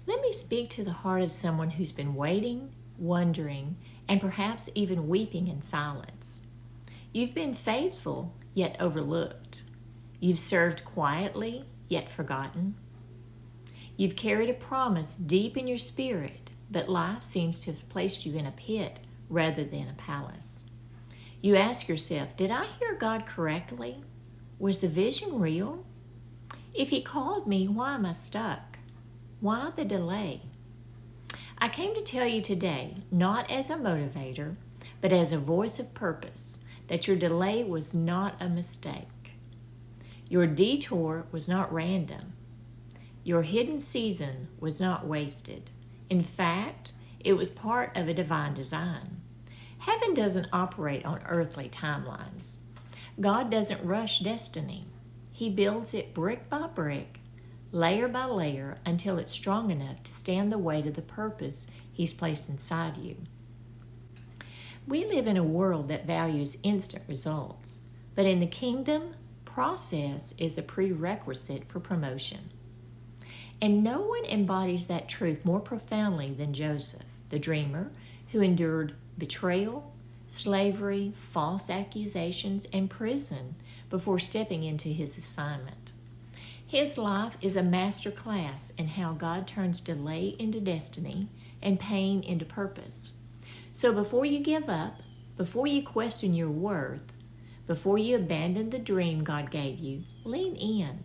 Let me speak to the heart of someone who's been waiting, wondering, and perhaps even weeping in silence. You've been faithful, yet overlooked. You've served quietly, yet forgotten. You've carried a promise deep in your spirit, but life seems to have placed you in a pit rather than a palace. You ask yourself, did I hear God correctly? Was the vision real? If He called me, why am I stuck? Why the delay? I came to tell you today, not as a motivator, but as a voice of purpose, that your delay was not a mistake. Your detour was not random. Your hidden season was not wasted. In fact, it was part of a divine design. Heaven doesn't operate on earthly timelines. God doesn't rush destiny. He builds it brick by brick, layer by layer, until it's strong enough to stand the weight of the purpose He's placed inside you. We live in a world that values instant results, but in the kingdom, process is a prerequisite for promotion. And no one embodies that truth more profoundly than Joseph, the dreamer, who endured betrayal, slavery, false accusations, and prison before stepping into his assignment. His life is a master class in how God turns delay into destiny and pain into purpose. So before you give up, before you question your worth, before you abandon the dream God gave you, lean in.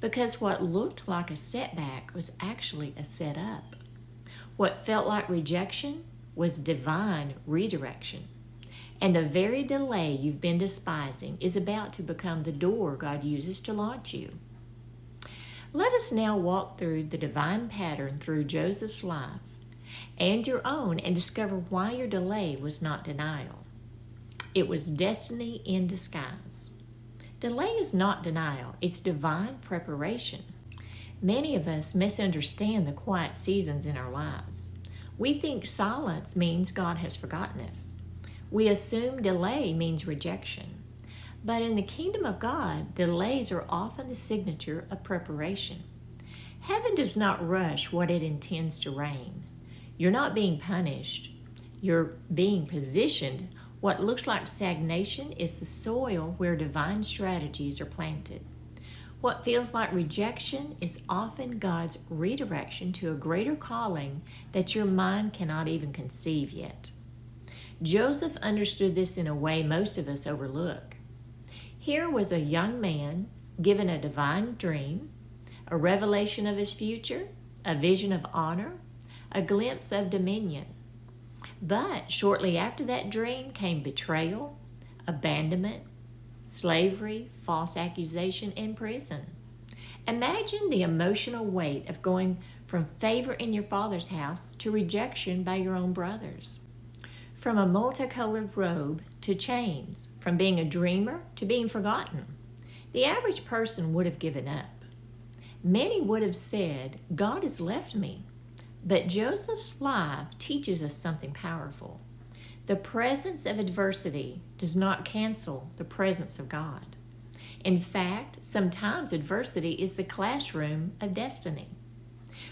Because what looked like a setback was actually a setup. What felt like rejection was divine redirection. And the very delay you've been despising is about to become the door God uses to launch you. Let us now walk through the divine pattern through Joseph's life and your own and discover why your delay was not denial. It was destiny in disguise. Delay is not denial, it's divine preparation. Many of us misunderstand the quiet seasons in our lives. We think silence means God has forgotten us. We assume delay means rejection. But in the kingdom of God, delays are often the signature of preparation. Heaven does not rush what it intends to rain. You're not being punished. You're being positioned. What looks like stagnation is the soil where divine strategies are planted. What feels like rejection is often God's redirection to a greater calling that your mind cannot even conceive yet. Joseph understood this in a way most of us overlook. Here was a young man given a divine dream, a revelation of his future, a vision of honor, a glimpse of dominion. But shortly after that dream came betrayal, abandonment, slavery, false accusation, and prison. Imagine the emotional weight of going from favor in your father's house to rejection by your own brothers. From a multicolored robe to chains, from being a dreamer to being forgotten. The average person would have given up. Many would have said, God has left me. But Joseph's life teaches us something powerful. The presence of adversity does not cancel the presence of God. In fact, sometimes adversity is the classroom of destiny.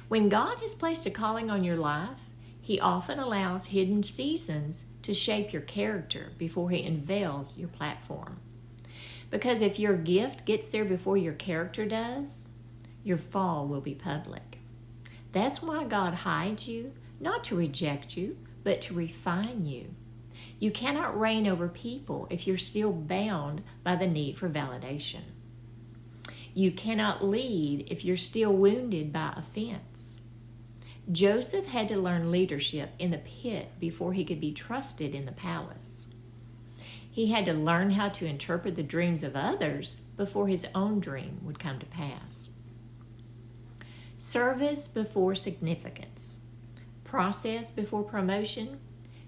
When God has placed a calling on your life, He often allows hidden seasons to shape your character before He unveils your platform. Because if your gift gets there before your character does, your fall will be public. That's why God hides you, not to reject you, but to refine you. You cannot reign over people if you're still bound by the need for validation. You cannot lead if you're still wounded by offense. Joseph had to learn leadership in the pit before he could be trusted in the palace. He had to learn how to interpret the dreams of others before his own dream would come to pass. Service before significance, process before promotion,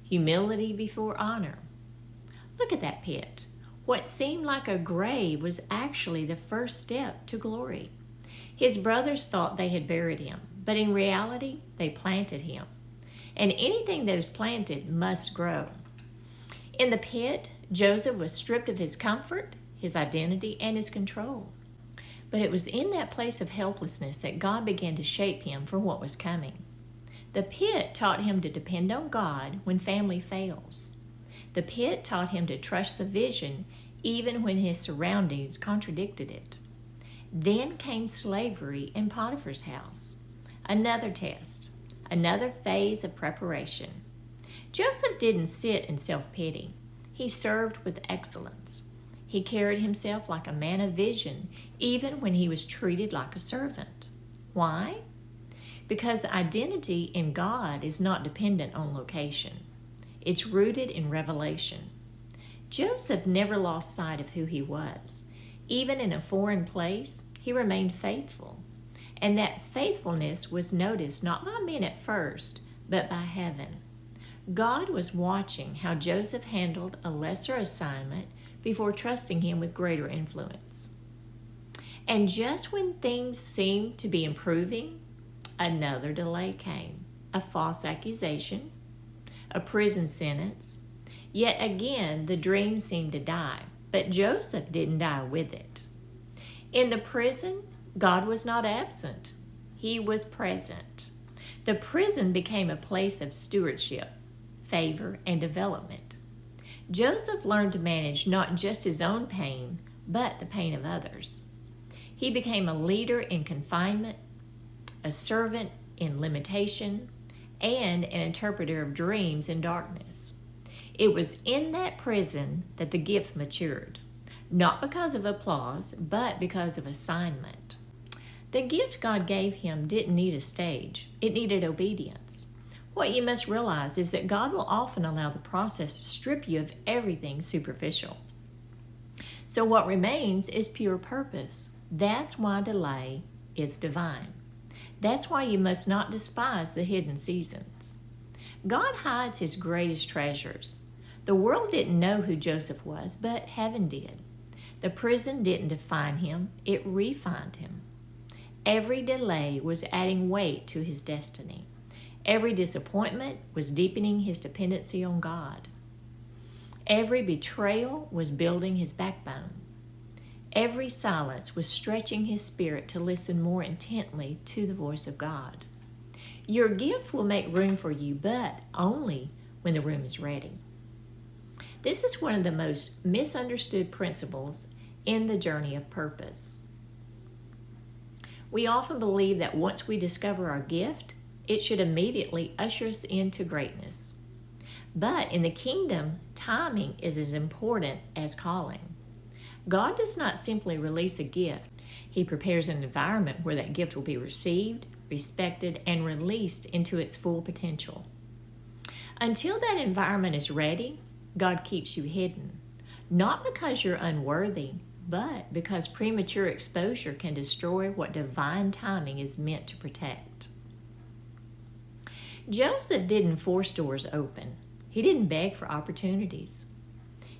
humility before honor. Look at that pit. What seemed like a grave was actually the first step to glory. His brothers thought they had buried him, but in reality, they planted him. And anything that is planted must grow. In the pit, Joseph was stripped of his comfort, his identity, and his control. But it was in that place of helplessness that God began to shape him for what was coming. The pit taught him to depend on God when family fails. The pit taught him to trust the vision even when his surroundings contradicted it. Then came slavery in Potiphar's house. Another test, another phase of preparation. Joseph didn't sit in self-pity. He served with excellence. He carried himself like a man of vision, even when he was treated like a servant. Why? Because identity in God is not dependent on location. It's rooted in revelation. Joseph never lost sight of who he was. Even in a foreign place, he remained faithful. And that faithfulness was noticed not by men at first, but by heaven. God was watching how Joseph handled a lesser assignment before trusting him with greater influence. And just when things seemed to be improving, another delay came. A false accusation, a prison sentence. Yet again, the dream seemed to die, but Joseph didn't die with it. In the prison, God was not absent. He was present. The prison became a place of stewardship, favor, and development. Joseph learned to manage not just his own pain, but the pain of others. He became a leader in confinement, a servant in limitation, and an interpreter of dreams in darkness. It was in that prison that the gift matured, not because of applause, but because of assignment. The gift God gave him didn't need a stage. It needed obedience. What you must realize is that God will often allow the process to strip you of everything superficial. So what remains is pure purpose. That's why delay is divine. That's why you must not despise the hidden seasons. God hides his greatest treasures. The world didn't know who Joseph was, but heaven did. The prison didn't define him, it refined him. Every delay was adding weight to his destiny. Every disappointment was deepening his dependency on God. Every betrayal was building his backbone. Every silence was stretching his spirit to listen more intently to the voice of God. Your gift will make room for you, but only when the room is ready. This is one of the most misunderstood principles in the journey of purpose. We often believe that once we discover our gift, it should immediately usher us into greatness. But in the kingdom, timing is as important as calling. God does not simply release a gift. He prepares an environment where that gift will be received, respected, and released into its full potential. Until that environment is ready, God keeps you hidden. Not because you're unworthy, but because premature exposure can destroy what divine timing is meant to protect. Joseph didn't force doors open. He didn't beg for opportunities.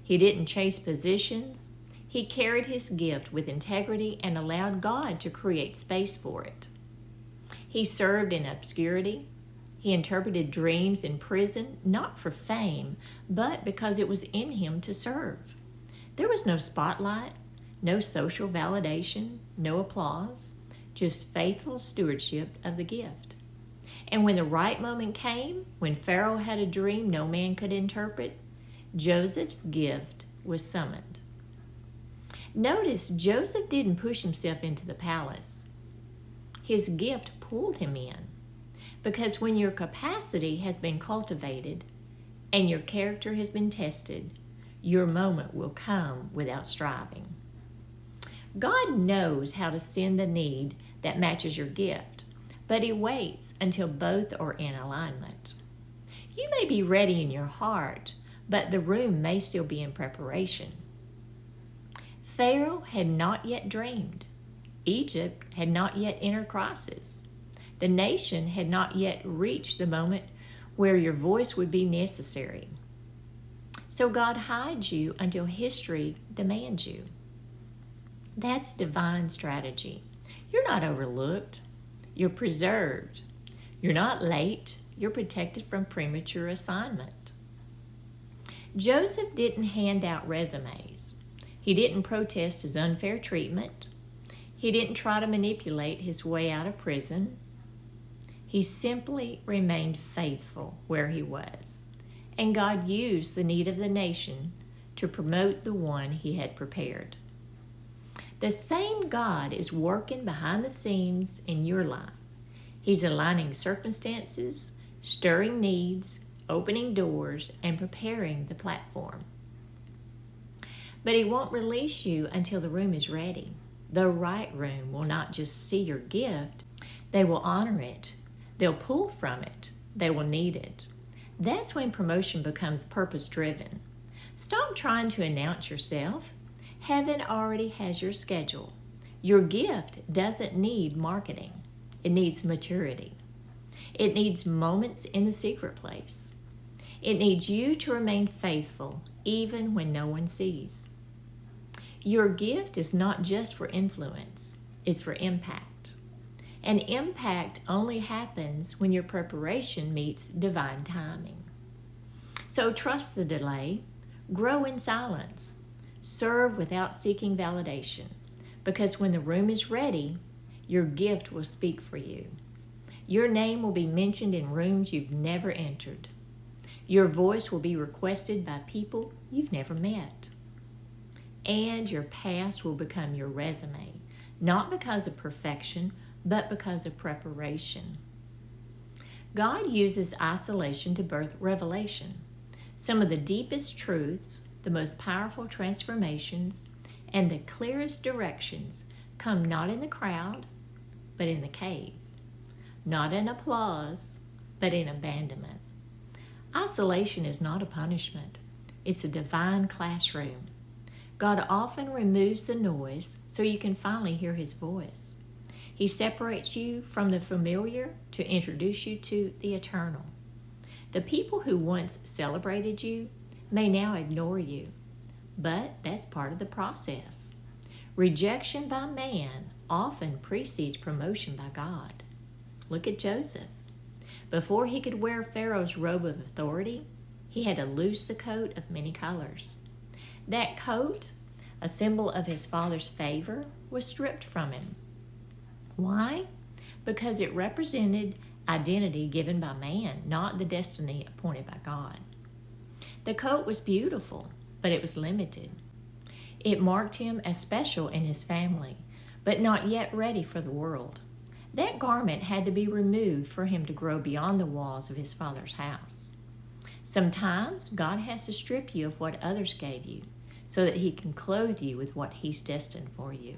He didn't chase positions. He carried his gift with integrity and allowed God to create space for it. He served in obscurity. He interpreted dreams in prison, not for fame, but because it was in him to serve. There was no spotlight, no social validation, no applause, just faithful stewardship of the gift. And when the right moment came, when Pharaoh had a dream no man could interpret, Joseph's gift was summoned. Notice Joseph didn't push himself into the palace. His gift pulled him in. Because when your capacity has been cultivated and your character has been tested, your moment will come without striving. God knows how to send the need that matches your gift, but He waits until both are in alignment. You may be ready in your heart, but the room may still be in preparation. Pharaoh had not yet dreamed. Egypt had not yet entered crisis. The nation had not yet reached the moment where your voice would be necessary. So God hides you until history demands you. That's divine strategy. You're not overlooked. You're preserved. You're not late. You're protected from premature assignment. Joseph didn't hand out resumes. He didn't protest his unfair treatment. He didn't try to manipulate his way out of prison. He simply remained faithful where he was. And God used the need of the nation to promote the one he had prepared. The same God is working behind the scenes in your life. He's aligning circumstances, stirring needs, opening doors, and preparing the platform. But he won't release you until the room is ready. The right room will not just see your gift, they will honor it. They'll pull from it. They will need it. That's when promotion becomes purpose-driven. Stop trying to announce yourself. Heaven already has your schedule. Your gift doesn't need marketing. It needs maturity. It needs moments in the secret place. It needs you to remain faithful even when no one sees. Your gift is not just for influence, it's for impact. And impact only happens when your preparation meets divine timing. So trust the delay, grow in silence, serve without seeking validation, because when the room is ready, your gift will speak for you. Your name will be mentioned in rooms you've never entered. Your voice will be requested by people you've never met. And your past will become your resume, not because of perfection, but because of preparation. God uses isolation to birth revelation. Some of the deepest truths, the most powerful transformations, and the clearest directions come not in the crowd, but in the cave. Not in applause, but in abandonment. Isolation is not a punishment. It's a divine classroom. God often removes the noise so you can finally hear his voice. He separates you from the familiar to introduce you to the eternal. The people who once celebrated you may now ignore you, but that's part of the process. Rejection by man often precedes promotion by God. Look at Joseph. Before he could wear Pharaoh's robe of authority, he had to loose the coat of many colors. That coat, a symbol of his father's favor, was stripped from him. Why? Because it represented identity given by man, not the destiny appointed by God. The coat was beautiful, but it was limited. It marked him as special in his family, but not yet ready for the world. That garment had to be removed for him to grow beyond the walls of his father's house. Sometimes God has to strip you of what others gave you so that he can clothe you with what he's destined for you.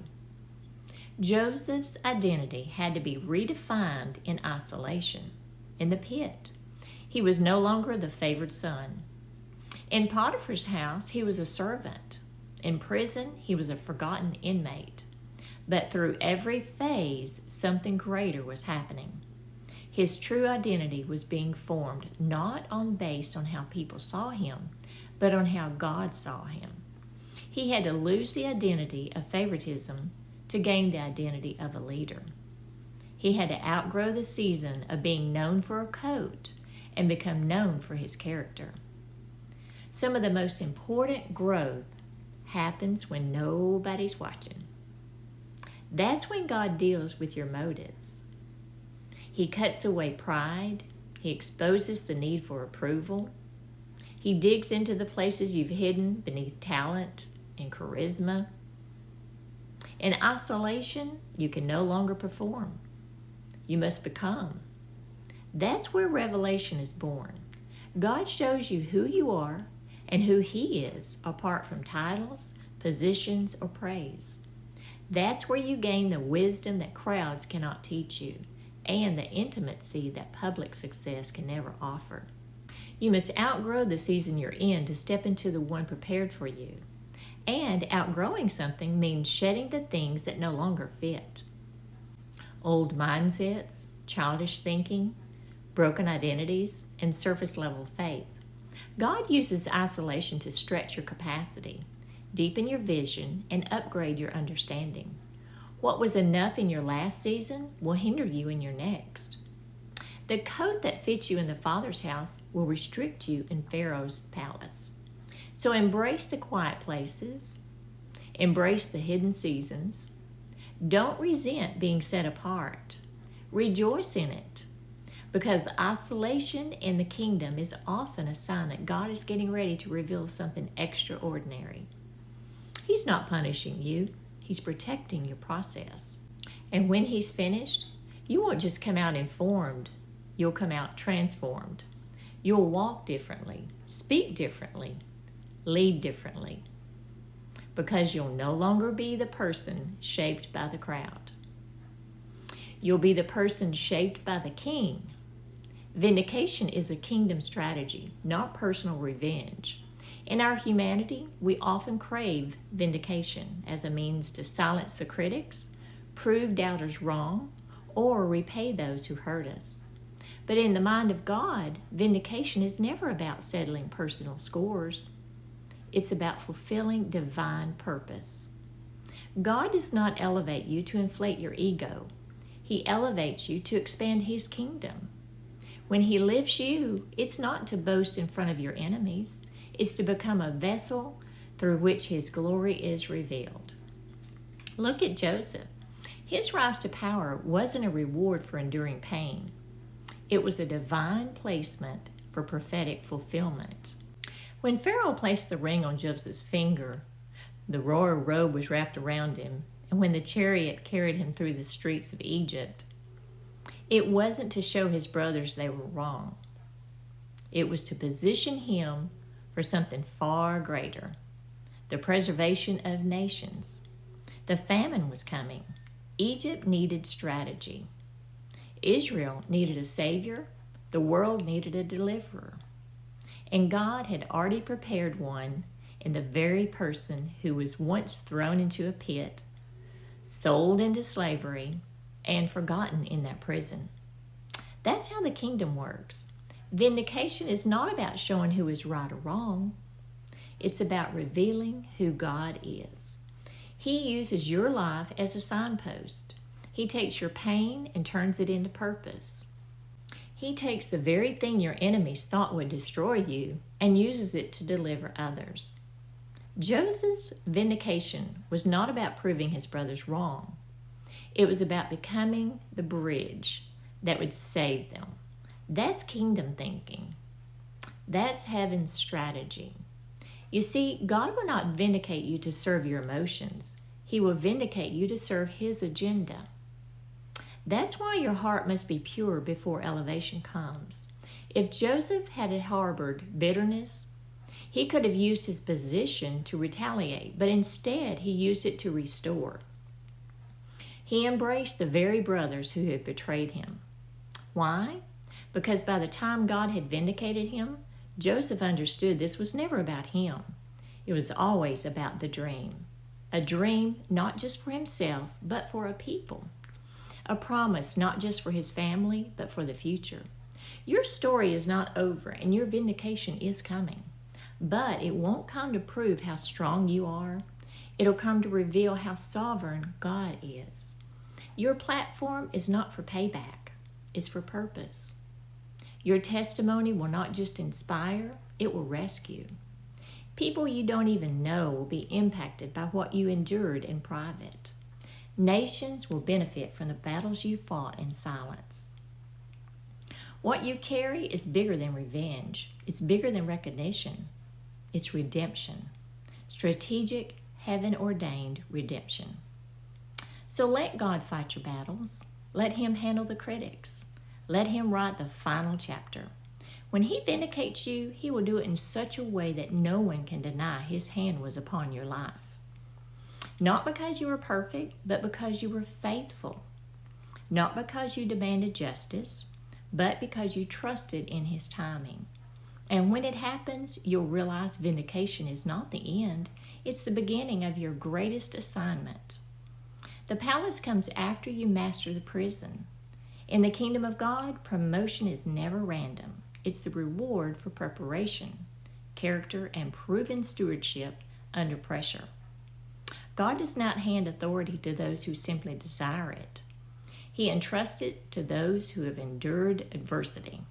Joseph's identity had to be redefined in isolation, in the pit. He was no longer the favored son. In Potiphar's house, he was a servant. In prison, he was a forgotten inmate. But through every phase, something greater was happening. His true identity was being formed not based on how people saw him, but on how God saw him. He had to lose the identity of favoritism to gain the identity of a leader. He had to outgrow the season of being known for a coat and become known for his character. Some of the most important growth happens when nobody's watching. That's when God deals with your motives. He cuts away pride. He exposes the need for approval. He digs into the places you've hidden beneath talent and charisma. In isolation, you can no longer perform. You must become. That's where revelation is born. God shows you who you are and who He is apart from titles, positions, or praise. That's where you gain the wisdom that crowds cannot teach you and the intimacy that public success can never offer. You must outgrow the season you're in to step into the one prepared for you. And outgrowing something means shedding the things that no longer fit. Old mindsets, childish thinking, broken identities, and surface-level faith. God uses isolation to stretch your capacity, deepen your vision, and upgrade your understanding. What was enough in your last season will hinder you in your next. The coat that fits you in the Father's house will restrict you in Pharaoh's palace. So embrace the quiet places, embrace the hidden seasons. Don't resent being set apart. Rejoice in it, because isolation in the kingdom is often a sign that God is getting ready to reveal something extraordinary. He's not punishing you, He's protecting your process. And when He's finished, you won't just come out informed, you'll come out transformed. You'll walk differently, speak differently, lead differently, because you'll no longer be the person shaped by the crowd. You'll be the person shaped by the King. Vindication is a kingdom strategy, not personal revenge. In our humanity, we often crave vindication as a means to silence the critics, prove doubters wrong, or repay those who hurt us. But in the mind of God, vindication is never about settling personal scores. It's about fulfilling divine purpose. God does not elevate you to inflate your ego. He elevates you to expand His kingdom. When He lifts you, it's not to boast in front of your enemies. It's to become a vessel through which His glory is revealed. Look at Joseph. His rise to power wasn't a reward for enduring pain. It was a divine placement for prophetic fulfillment. When Pharaoh placed the ring on Joseph's finger, the royal robe was wrapped around him, and when the chariot carried him through the streets of Egypt, it wasn't to show his brothers they were wrong. It was to position him for something far greater, the preservation of nations. The famine was coming. Egypt needed strategy. Israel needed a savior. The world needed a deliverer. And God had already prepared one in the very person who was once thrown into a pit, sold into slavery, and forgotten in that prison. That's how the kingdom works. Vindication is not about showing who is right or wrong. It's about revealing who God is. He uses your life as a signpost. He takes your pain and turns it into purpose. He takes the very thing your enemies thought would destroy you and uses it to deliver others. Joseph's vindication was not about proving his brothers wrong. It was about becoming the bridge that would save them. That's kingdom thinking. That's heaven's strategy. You see, God will not vindicate you to serve your emotions. He will vindicate you to serve His agenda. That's why your heart must be pure before elevation comes. If Joseph had harbored bitterness, he could have used his position to retaliate, but instead he used it to restore. He embraced the very brothers who had betrayed him. Why? Because by the time God had vindicated him, Joseph understood this was never about him. It was always about the dream. A dream not just for himself, but for a people. A promise not just for his family, but for the future. Your story is not over and your vindication is coming. But it won't come to prove how strong you are. It'll come to reveal how sovereign God is. Your platform is not for payback. It's for purpose. Your testimony will not just inspire, it will rescue. People you don't even know will be impacted by what you endured in private. Nations will benefit from the battles you fought in silence. What you carry is bigger than revenge. It's bigger than recognition. It's redemption. Strategic, heaven-ordained redemption. So let God fight your battles. Let Him handle the critics. Let Him write the final chapter. When He vindicates you, He will do it in such a way that no one can deny His hand was upon your life. Not because you were perfect, but because you were faithful. Not because you demanded justice, but because you trusted in His timing. And when it happens, you'll realize vindication is not the end. It's the beginning of your greatest assignment. The palace comes after you master the prison. In the kingdom of God, promotion is never random. It's the reward for preparation, character, and proven stewardship under pressure. God does not hand authority to those who simply desire it. He entrusts it to those who have endured adversity.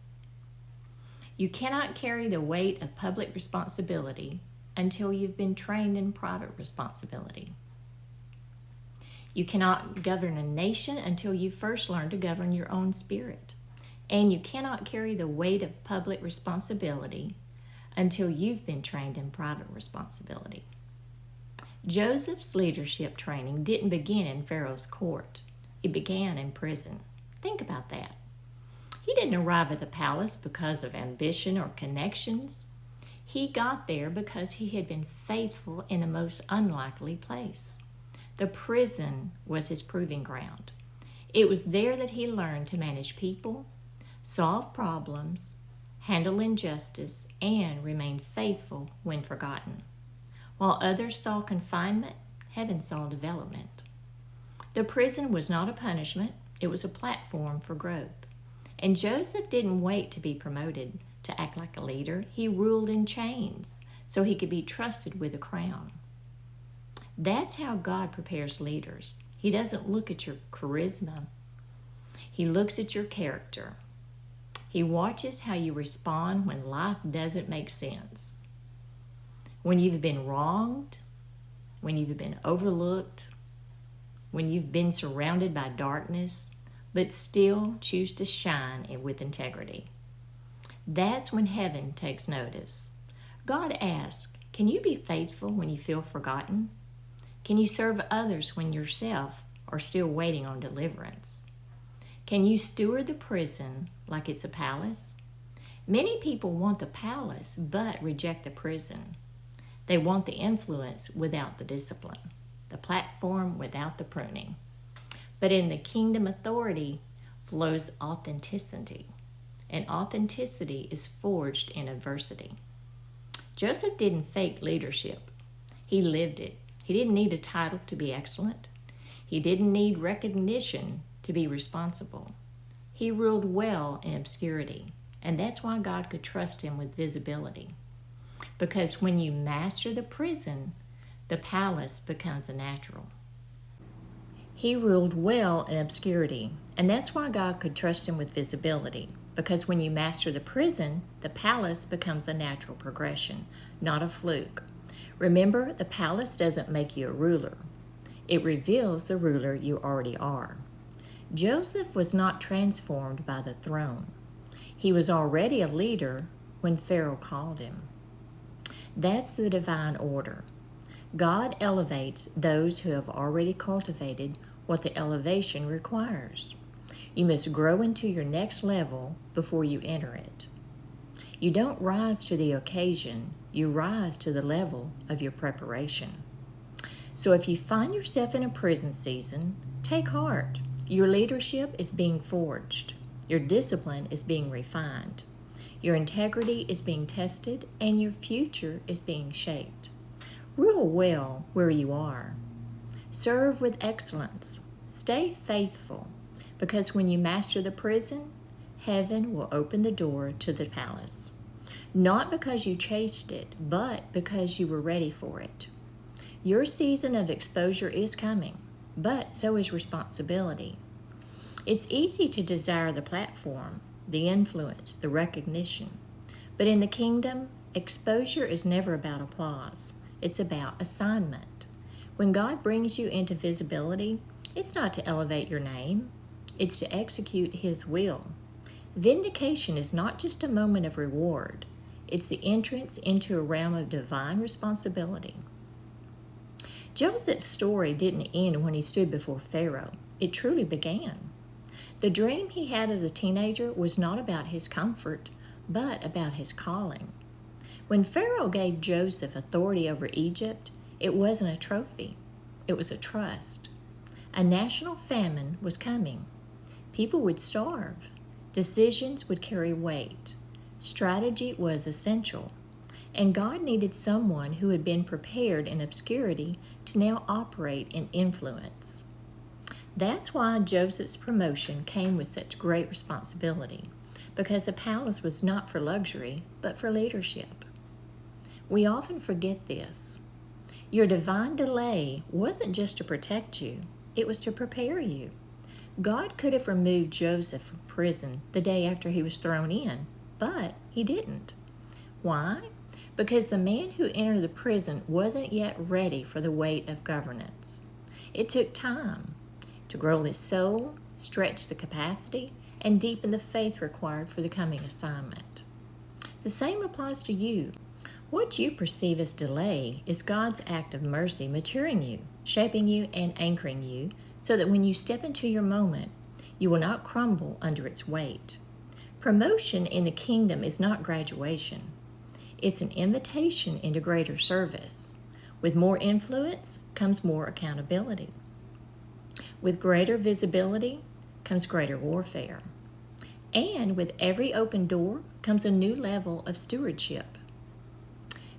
You cannot carry the weight of public responsibility until you've been trained in private responsibility. You cannot govern a nation until you first learn to govern your own spirit. And you cannot carry the weight of public responsibility until you've been trained in private responsibility. Joseph's leadership training didn't begin in Pharaoh's court. It began in prison. Think about that. He didn't arrive at the palace because of ambition or connections. He got there because he had been faithful in the most unlikely place. The prison was his proving ground. It was there that he learned to manage people, solve problems, handle injustice, and remain faithful when forgotten. While others saw confinement, heaven saw development. The prison was not a punishment, it was a platform for growth. And Joseph didn't wait to be promoted to act like a leader. He ruled in chains so he could be trusted with a crown. That's how God prepares leaders. He doesn't look at your charisma. He looks at your character. He watches how you respond when life doesn't make sense. When you've been wronged, when you've been overlooked, when you've been surrounded by darkness, but still choose to shine with integrity. That's when heaven takes notice. God asks, can you be faithful when you feel forgotten? Can you serve others when yourself are still waiting on deliverance? Can you steward the prison like it's a palace? Many people want the palace but reject the prison. They want the influence without the discipline, the platform without the pruning. But in the kingdom, authority flows authenticity, and authenticity is forged in adversity. Joseph didn't fake leadership. He lived it. He didn't need a title to be excellent. He didn't need recognition to be responsible. He ruled well in obscurity, and that's why God could trust him with visibility. Because when you master the prison, the palace becomes a natural. He ruled well in obscurity, and that's why God could trust him with visibility. Because when you master the prison, the palace becomes a natural progression, not a fluke. Remember, the palace doesn't make you a ruler. It reveals the ruler you already are. Joseph was not transformed by the throne. He was already a leader when Pharaoh called him. That's the divine order. God elevates those who have already cultivated what the elevation requires. You must grow into your next level before you enter it. You don't rise to the occasion, you rise to the level of your preparation. So if you find yourself in a prison season, take heart. Your leadership is being forged. Your discipline is being refined. Your integrity is being tested, and your future is being shaped. Rule well where you are. Serve with excellence. Stay faithful, because when you master the prison, heaven will open the door to the palace. Not because you chased it, but because you were ready for it. Your season of exposure is coming, but so is responsibility. It's easy to desire the platform, the influence, the recognition. But in the kingdom, exposure is never about applause. It's about assignment. When God brings you into visibility, it's not to elevate your name. It's to execute His will. Vindication is not just a moment of reward. It's the entrance into a realm of divine responsibility. Joseph's story didn't end when he stood before Pharaoh. It truly began. The dream he had as a teenager was not about his comfort, but about his calling. When Pharaoh gave Joseph authority over Egypt, it wasn't a trophy. It was a trust. A national famine was coming. People would starve. Decisions would carry weight. Strategy was essential. And God needed someone who had been prepared in obscurity to now operate in influence. That's why Joseph's promotion came with such great responsibility, because the palace was not for luxury, but for leadership. We often forget this. Your divine delay wasn't just to protect you, it was to prepare you. God could have removed Joseph from prison the day after he was thrown in, but He didn't. Why? Because the man who entered the prison wasn't yet ready for the weight of governance. It took time to grow his soul, stretch the capacity, and deepen the faith required for the coming assignment. The same applies to you. What you perceive as delay is God's act of mercy maturing you, shaping you, and anchoring you so that when you step into your moment, you will not crumble under its weight. Promotion in the kingdom is not graduation. It's an invitation into greater service. With more influence comes more accountability. With greater visibility comes greater warfare. And with every open door comes a new level of stewardship.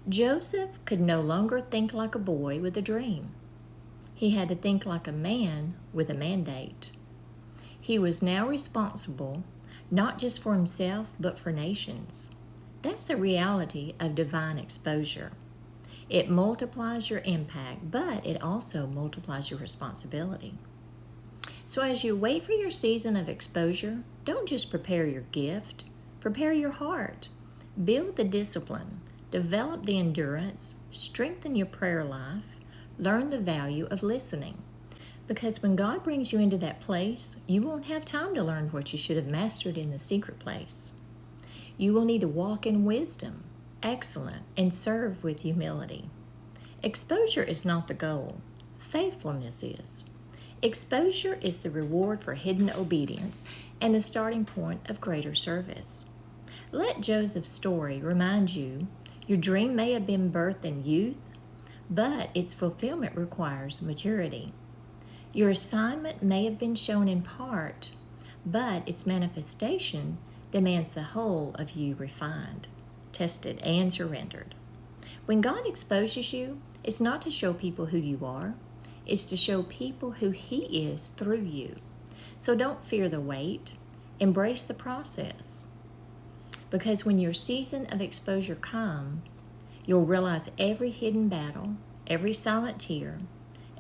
Joseph could no longer think like a boy with a dream. He had to think like a man with a mandate. He was now responsible not just for himself, but for nations. That's the reality of divine exposure. It multiplies your impact, but it also multiplies your responsibility. So as you wait for your season of exposure, don't just prepare your gift, prepare your heart. Build the discipline, develop the endurance, strengthen your prayer life, learn the value of listening. Because when God brings you into that place, you won't have time to learn what you should have mastered in the secret place. You will need to walk in wisdom, excellence, and serve with humility. Exposure is not the goal. Faithfulness is. Exposure is the reward for hidden obedience and the starting point of greater service. Let Joseph's story remind you your dream may have been birthed in youth, but its fulfillment requires maturity. Your assignment may have been shown in part, but its manifestation demands the whole of you refined, tested, and surrendered. When God exposes you, it's not to show people who you are, it's to show people who He is through you. So don't fear the wait, embrace the process. Because when your season of exposure comes, you'll realize every hidden battle, every silent tear,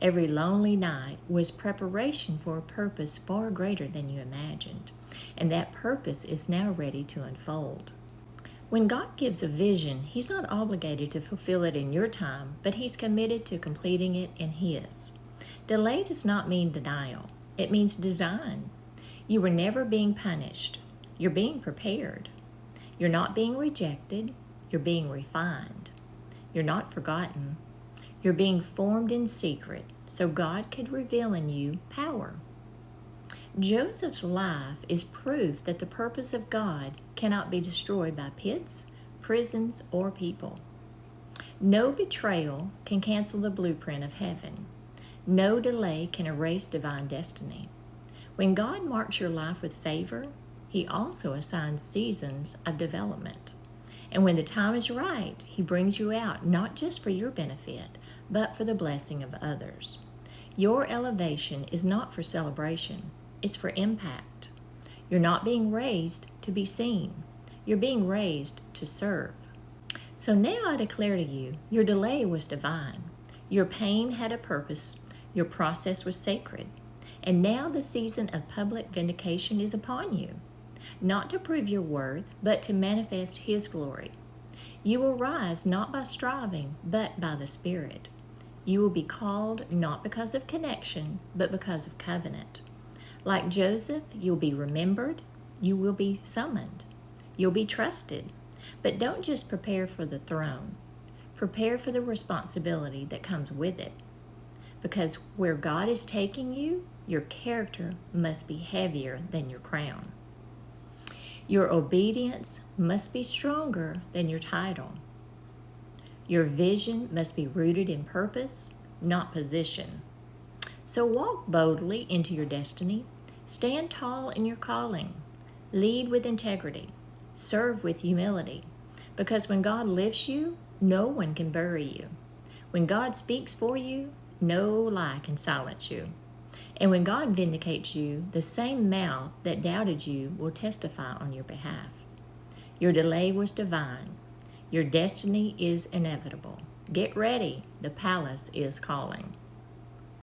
every lonely night was preparation for a purpose far greater than you imagined. And that purpose is now ready to unfold. When God gives a vision, He's not obligated to fulfill it in your time, but He's committed to completing it in His. Delay does not mean denial. It means design. You are never being punished. You're being prepared. You're not being rejected. You're being refined. You're not forgotten. You're being formed in secret so God could reveal in you power. Joseph's life is proof that the purpose of God cannot be destroyed by pits, prisons, or people. No betrayal can cancel the blueprint of heaven. No delay can erase divine destiny. When God marks your life with favor, He also assigns seasons of development. And when the time is right, He brings you out not just for your benefit, but for the blessing of others. Your elevation is not for celebration. It's for impact. You're not being raised to be seen. You're being raised to serve. So now I declare to you, your delay was divine. Your pain had a purpose. Your process was sacred. And now the season of public vindication is upon you. Not to prove your worth, but to manifest His glory. You will rise not by striving, but by the Spirit. You will be called not because of connection, but because of covenant. Like Joseph, you'll be remembered, you will be summoned, you'll be trusted. But don't just prepare for the throne. Prepare for the responsibility that comes with it. Because where God is taking you, your character must be heavier than your crown. Your obedience must be stronger than your title. Your vision must be rooted in purpose, not position. So walk boldly into your destiny. Stand tall in your calling. Lead with integrity. Serve with humility. Because when God lifts you, no one can bury you. When God speaks for you, no lie can silence you. And when God vindicates you, the same mouth that doubted you will testify on your behalf. Your delay was divine. Your destiny is inevitable. Get ready. The palace is calling.